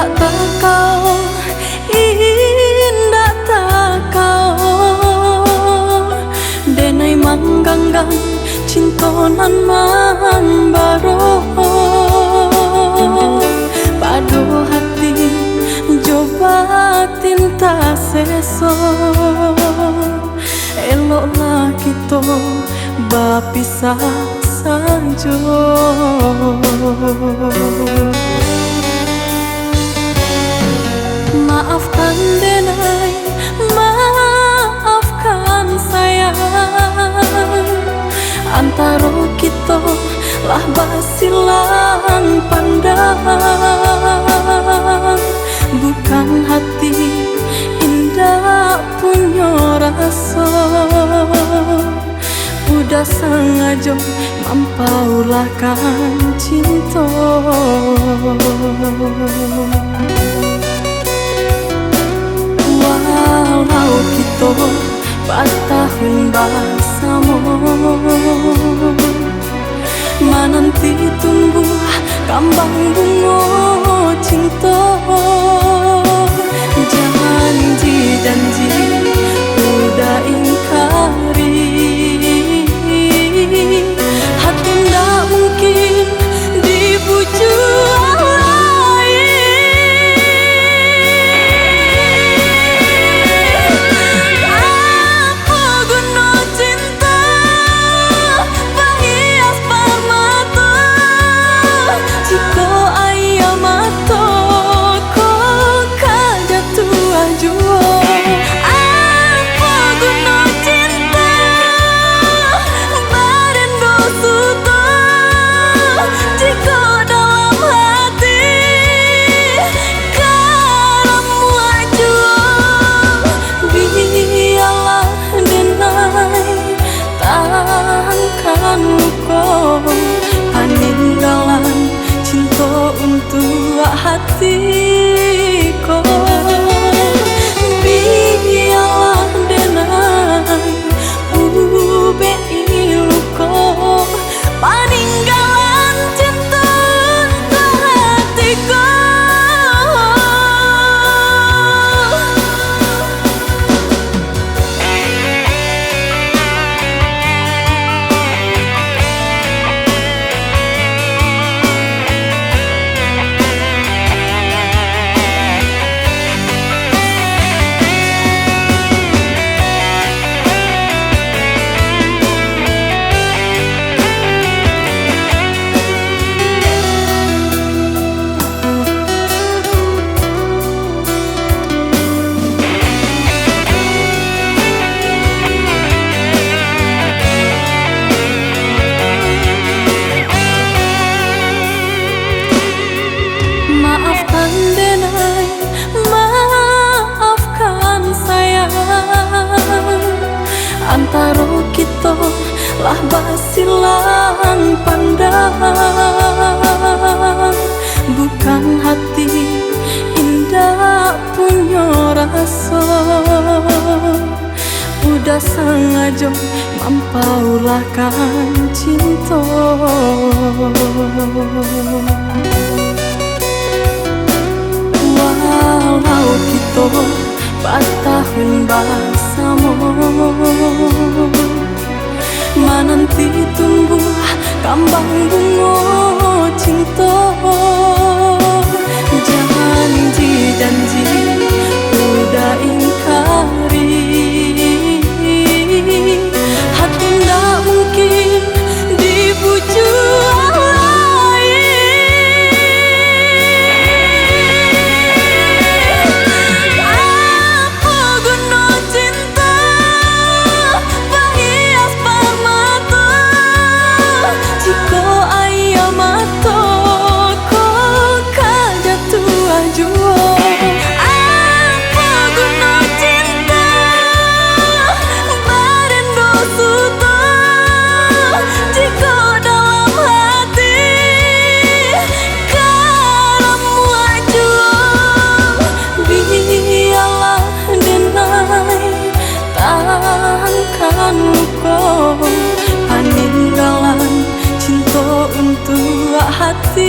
Indah tak kau, indah tak kau, denai mangganggang cintonan mambaro. Padu hati coba tinta seso, eloklah kita bapisah saja. Maafkan denai, maafkan sayang, antara kita lah basilang pandang. Bukan hati indah punya rasa, udah sengaja mampaulahkan cinta. Walau kita bertahun bersama, menanti tumbuh kembang bunga cinta. Janji-janji udah ingkari, hati ndak mungkin dibujuk lain. Apa guna cinta berhias permata, jika ayam mata kau jatuh jua. Apa guna cinta berendo suta, jika dalam hati kamu jua. Biarlah denai tahankan luka, peninggalan cinta untuk hatiku. Biarlah denai ubei luka, peninggalan cinta untuk hatiku. Maafkan denai, maafkan sayang, antara kita lah basilang pandang. Bukan hati indah punya rasa, udah sengaja mampaulahkan cinta. Walau kita bertahun bersama, menanti tumbuh kembang bunga cinta. Janji-janji udah ingkari, hati ndak mungkin dibujuk lain. Apa guna cinta berhias permata, jika ayam mata kau jatuh jua. Apa guna cinta berendo suta, jika dalam hati kamu jua. Biarlah denai tahankan luka, peninggalan cinta untuk hati.